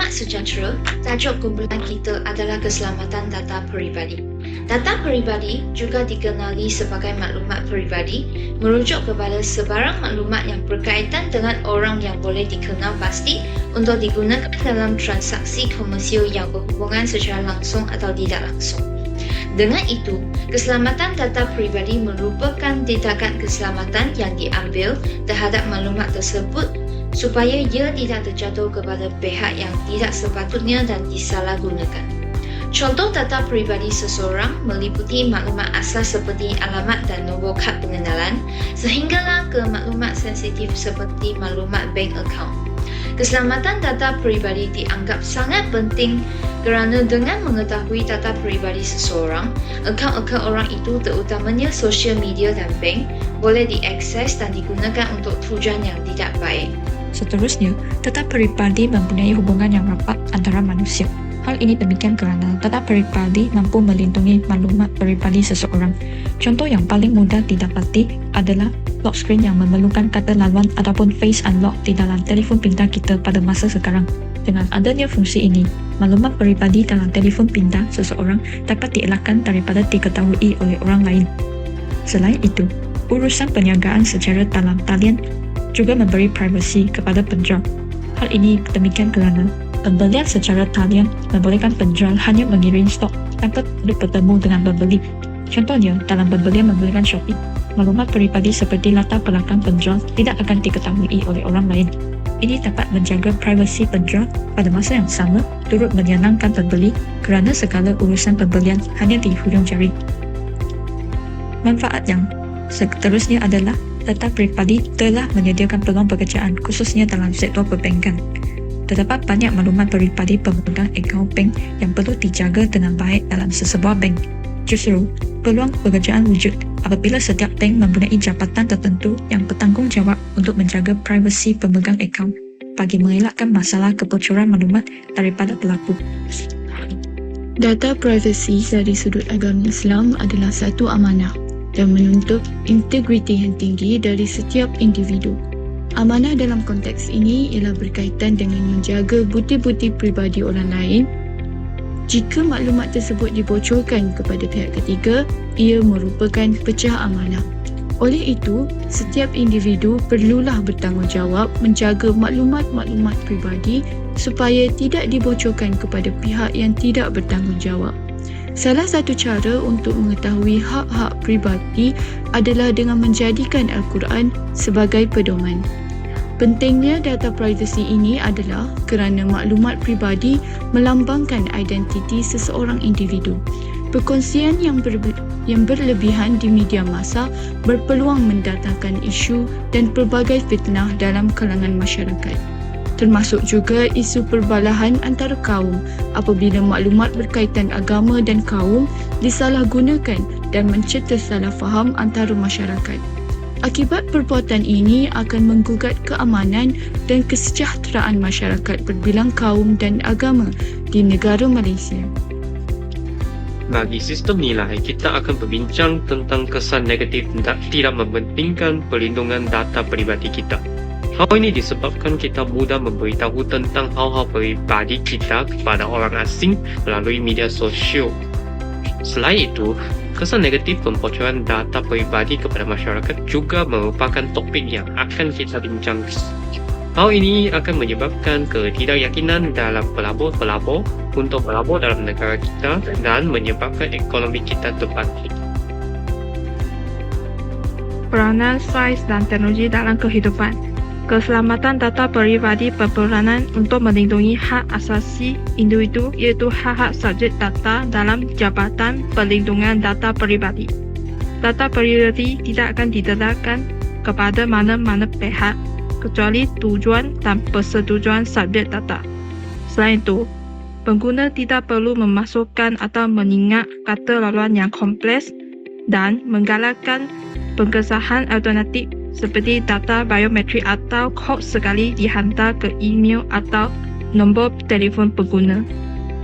Maklumat sejahtera, tajuk kumpulan kita adalah keselamatan data peribadi. Data peribadi juga dikenali sebagai maklumat peribadi, merujuk kepada sebarang maklumat yang berkaitan dengan orang yang boleh dikenal pasti untuk digunakan dalam transaksi komersial yang berhubungan secara langsung atau tidak langsung. Dengan itu, keselamatan data peribadi merupakan tindakan keselamatan yang diambil terhadap maklumat tersebut supaya ia tidak terjatuh kepada pihak yang tidak sepatutnya dan disalahgunakan. Contoh data peribadi seseorang meliputi maklumat asas seperti alamat dan nombor kad pengenalan, sehinggalah ke maklumat sensitif seperti maklumat bank account. Keselamatan data peribadi dianggap sangat penting kerana dengan mengetahui data peribadi seseorang, akaun-akaun orang itu terutamanya sosial media dan bank boleh diakses dan digunakan untuk tujuan yang tidak baik. Seterusnya, data peribadi mempunyai hubungan yang rapat antara manusia. Hal ini demikian kerana data peribadi mampu melindungi maklumat peribadi seseorang. Contoh yang paling mudah didapati adalah lock screen yang memerlukan kata laluan ataupun face unlock di dalam telefon pintar kita pada masa sekarang. Dengan adanya fungsi ini, maklumat peribadi dalam telefon pintar seseorang dapat dielakkan daripada diketahui oleh orang lain. Selain itu, urusan penjagaan secara dalam talian juga memberi privasi kepada penjual. Hal ini demikian kerana pembelian secara talian membolehkan penjual hanya mengirim stok tanpa perlu bertemu dengan pembeli. Contohnya, dalam pembelian membelikan Shopee, maklumat peribadi seperti latar belakang penjual tidak akan diketahui oleh orang lain. Ini dapat menjaga privasi penjual pada masa yang sama turut menyenangkan pembeli kerana segala urusan pembelian hanya di hujung jari. Manfaat yang seterusnya adalah data peribadi telah menyediakan peluang pekerjaan khususnya dalam sektor perbankan. Terdapat banyak maklumat peribadi pemegang akaun bank yang perlu dijaga dengan baik dalam sesebuah bank. Justru, peluang pekerjaan wujud apabila setiap bank mempunyai jabatan tertentu yang bertanggungjawab untuk menjaga privasi pemegang akaun bagi mengelakkan masalah kebocoran maklumat daripada berlaku. Data privasi dari sudut agama Islam adalah satu amanah dan menuntut integriti yang tinggi dari setiap individu. Amanah dalam konteks ini ialah berkaitan dengan menjaga bukti-bukti peribadi orang lain. Jika maklumat tersebut dibocorkan kepada pihak ketiga, ia merupakan pecah amanah. Oleh itu, setiap individu perlulah bertanggungjawab menjaga maklumat-maklumat peribadi supaya tidak dibocorkan kepada pihak yang tidak bertanggungjawab. Salah satu cara untuk mengetahui hak-hak peribadi adalah dengan menjadikan Al-Quran sebagai pedoman. Pentingnya data privasi ini adalah kerana maklumat peribadi melambangkan identiti seseorang individu. Perkongsian yang berlebihan di media massa berpeluang mendatangkan isu dan pelbagai fitnah dalam kalangan masyarakat. Termasuk juga isu perbalahan antara kaum apabila maklumat berkaitan agama dan kaum disalahgunakan dan mencetus salah faham antara masyarakat. Akibat perbuatan ini akan menggugat keamanan dan kesejahteraan masyarakat berbilang kaum dan agama di negara Malaysia. Bagi sistem nilai, kita akan berbincang tentang kesan negatif tidak mementingkan perlindungan data peribadi kita. Hal ini disebabkan kita mudah memberitahu tentang hal-hal peribadi kita kepada orang asing melalui media sosial. Selain itu, kesan negatif pembocoran data peribadi kepada masyarakat juga merupakan topik yang akan kita bincangkan. Hal ini akan menyebabkan ketidakyakinan dalam pelabur-pelabur untuk melabur dalam negara kita dan menyebabkan ekonomi kita terbangkit. Peranan sains dan teknologi dalam kehidupan. Keselamatan data peribadi berperanan untuk melindungi hak asasi individu iaitu hak-hak subjek data dalam Jabatan Perlindungan Data Peribadi. Data peribadi tidak akan didedahkan kepada mana-mana pihak kecuali tujuan dan persetujuan subjek data. Selain itu, pengguna tidak perlu memasukkan atau mengingat kata laluan yang kompleks dan menggalakkan pengesahan alternatif seperti data biometrik atau kod sekali dihantar ke email atau nombor telefon pengguna.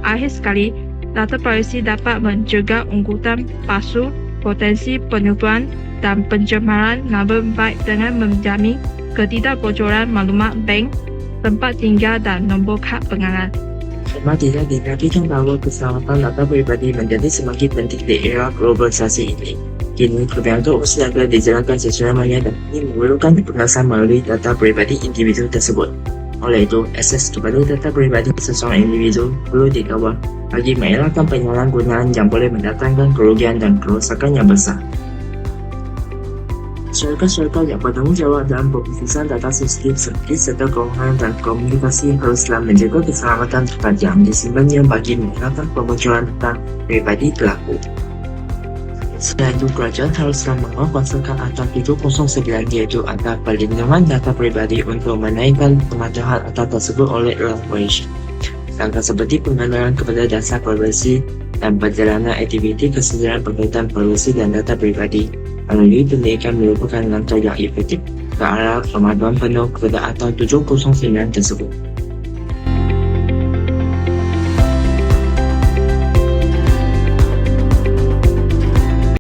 Akhir sekali, data privasi dapat mencegah ungkutan palsu, potensi penipuan dan pencemaran nama baik dengan menjamin ketidakbocoran maklumat bank, tempat tinggal dan nombor kad pengenalan. Memang tidak dinafikan bahawa keselamatan data peribadi menjadi semakin penting di era globalisasi ini. Kini, perubahan usaha dijalankan secara maya dan ini memerlukan pengawasan melalui data peribadi individu tersebut. Oleh itu, akses kepada data peribadi seseorang individu perlu dikawal bagi mengelakkan penyalahgunaan yang boleh mendatangkan kerugian dan kerosakan yang besar. Syarikat-syarikat yang bertanggung jawab dalam pemrosesan data sensitif seperti sektor keuangan dan komunikasi haruslah menjaga keselamatan data yang disimpannya bagi mengelakkan pembocoran data pribadi pelaku. Selain itu, kerajaan haruslah menguatkan Akta 709 yaitu Akta Perlindungan Data Pribadi untuk menaikkan pematuhan akta tersebut oleh orang Malaysia. Langkah seperti pengenalan kepada dasar privasi dan perjalanan aktiviti kesedaran berkaitan privasi dan data pribadi melalui pendidikan merupakan langkah yang efektif ke arah pemaduan penuh kepada Akta 709 tersebut.